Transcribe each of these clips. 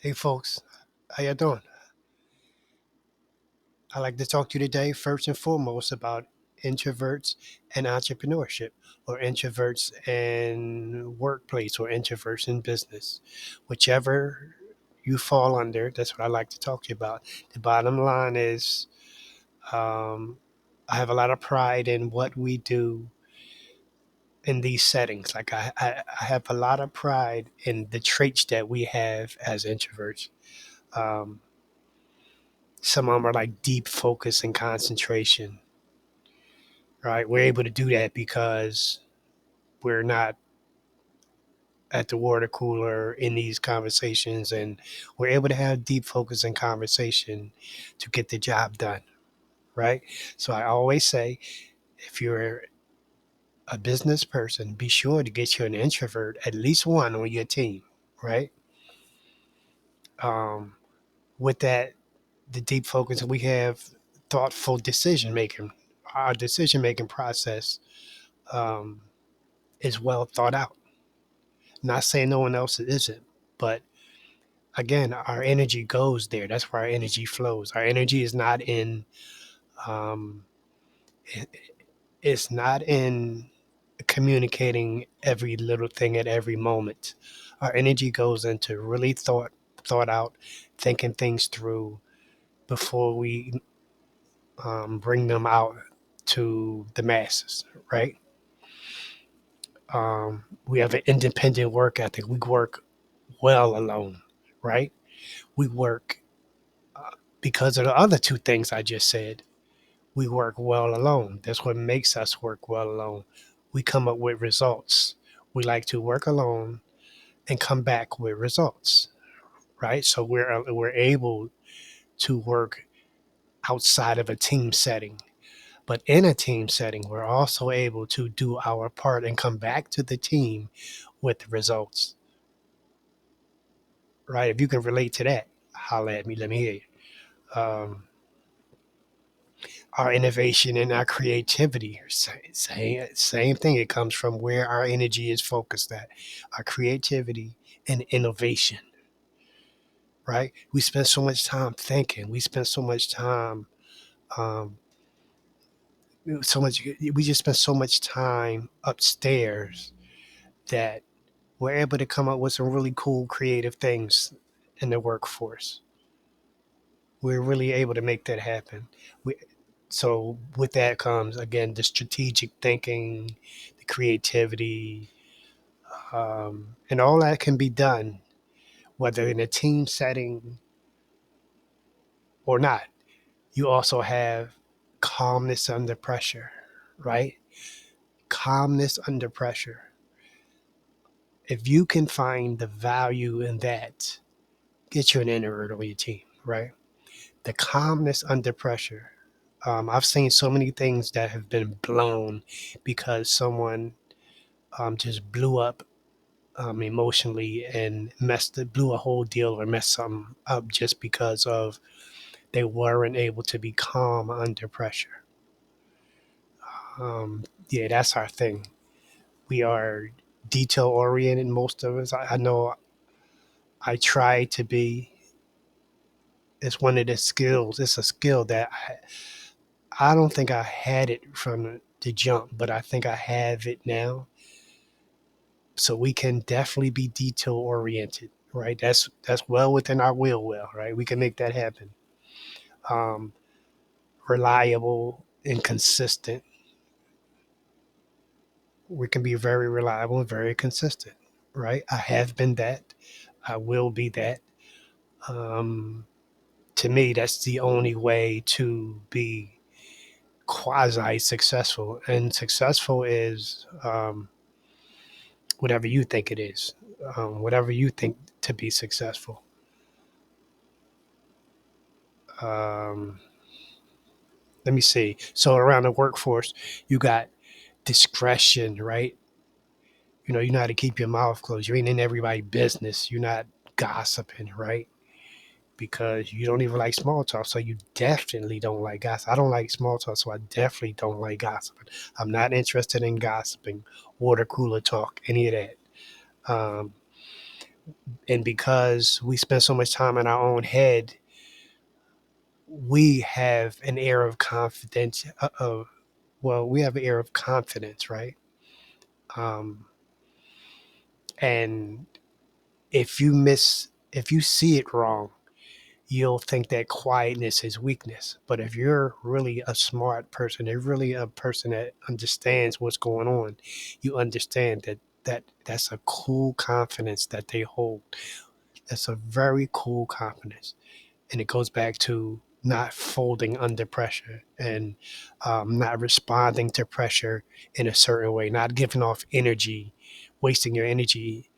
Hey folks, how you doing? I'd like to talk to you today first and foremost about introverts and entrepreneurship, or introverts and workplace, or introverts in business. Whichever you fall under, that's what I like to talk to you about. The bottom line is um, I have a lot of pride in what we do in these settings. Like I have a lot of pride in the traits that we have as introverts. Um, Some of them are like deep focus and concentration, right? We're able to do that because we're not at the water cooler in these conversations, and we're able to have deep focus and conversation to get the job done, right? So I always say, if you're a business person, be sure to get you an introvert, at least one on your team, right? Um, with that, the deep focus, we have thoughtful decision making. Our decision making process um, is well thought out. Not saying no one else isn't, but again, our energy goes there. That's where our energy flows. Our energy is not in, um, it- it's not in communicating every little thing at every moment. Our energy goes into really thought out, thinking things through before we bring them out to the masses, right? We have an independent work ethic. We work well alone, right? We work because of the other two things I just said. We work well alone. That's what makes us work well alone. We come up with results. We like to work alone and come back with results, right? So we're able to work outside of a team setting. But in a team setting, we're also able to do our part and come back to the team with results, right? If you can relate to that, holla at me. Let me hear you. Our innovation and our creativity, same thing. It comes from where our energy is focused at. Our creativity and innovation, right? We spend so much time thinking. We spend so much time, um, we just spend so much time upstairs that we're able to come up with some really cool creative things in the workforce. We're really able to make that happen. We, so with that comes again the strategic thinking, the creativity, and all that can be done whether in a team setting or not. You also have calmness under pressure, right? Calmness under pressure. If you can find the value in that, get you an introvert on your team, right? The calmness under pressure. I've seen so many things that have been blown because someone just blew up emotionally and blew a whole deal or messed something up just because of they weren't able to be calm under pressure. Yeah, that's our thing. We are detail oriented, most of us. I know I try to be. It's one of the skills. It's a skill that I don't think I had it from the jump, but I think I have it now. So we can definitely be detail oriented, right? That's well within our will, right? We can make that happen. Um, Reliable and consistent. We can be very reliable and very consistent, right? I have been that. I will be that. Um, to me, that's the only way to be quasi successful. And successful is whatever you think it is, whatever you think to be successful. Um, Let me see. So around the workforce, you got discretion, right? You know how to keep your mouth closed. You ain't in everybody's business. You're not gossiping, right? Because you don't even like small talk. So you definitely don't like gossip. I don't like small talk, so I definitely don't like gossiping. I'm not interested in gossiping, water cooler talk, any of that. Um, And because we spend so much time in our own head, we have an air of confidence. Well, we have an air of confidence, right? Um, and if you see it wrong, you'll think that quietness is weakness. But if you're really a smart person, if you're really a person that understands what's going on, you understand that's a cool confidence that they hold. That's a very cool confidence. And it goes back to not folding under pressure and not responding to pressure in a certain way, not giving off energy, wasting your energy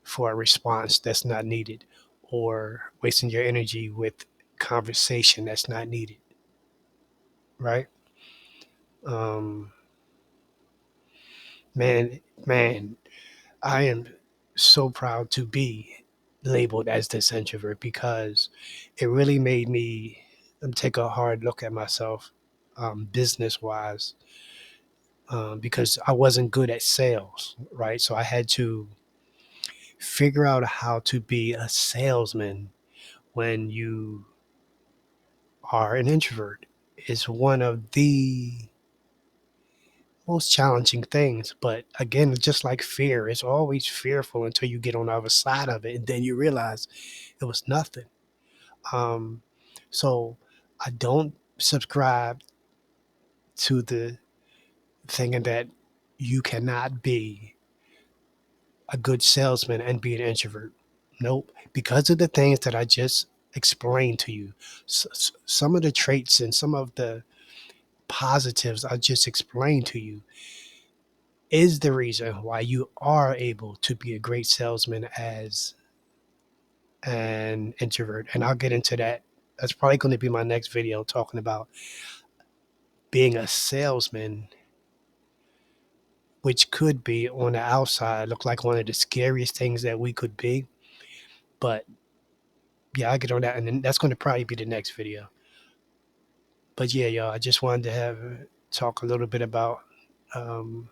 for a response that's not needed, or wasting your energy with conversation that's not needed, right? Um, man, man, I am so proud to be labeled as this introvert because it really made me take a hard look at myself, business wise, because I wasn't good at sales, right? So I had to figure out how to be a salesman when you are an introvert. Is one of the most challenging things. But again, just like fear, it's always fearful until you get on the other side of it, and then you realize it was nothing. Um, so I don't subscribe to the thinking that you cannot be a good salesman and be an introvert. Nope. Because of the things that I just explained to you, some of the traits and some of the positives I just explained to you is the reason why you are able to be a great salesman as an introvert. And I'll get into that. That's probably going to be my next video talking about being a salesman, which could be on the outside look like one of the scariest things that we could be. But yeah, I'll get on that. And then that's going to probably be the next video. But yeah, y'all, I just wanted to have talk a little bit about um,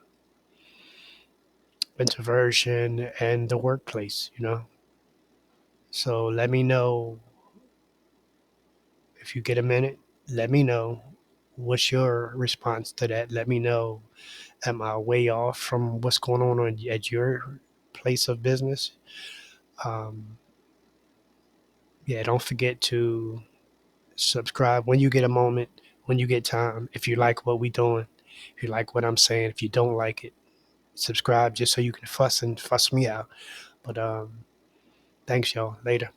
introversion and the workplace. So let me know if you get a minute. Let me know what's your response to that. Let me know, am I way off from what's going on at your place of business? Um, yeah, don't forget to subscribe when you get a moment, when you get time. If you like what we doing, if you like what I'm saying, if you don't like it, subscribe just so you can fuss me out. But thanks, y'all. Later.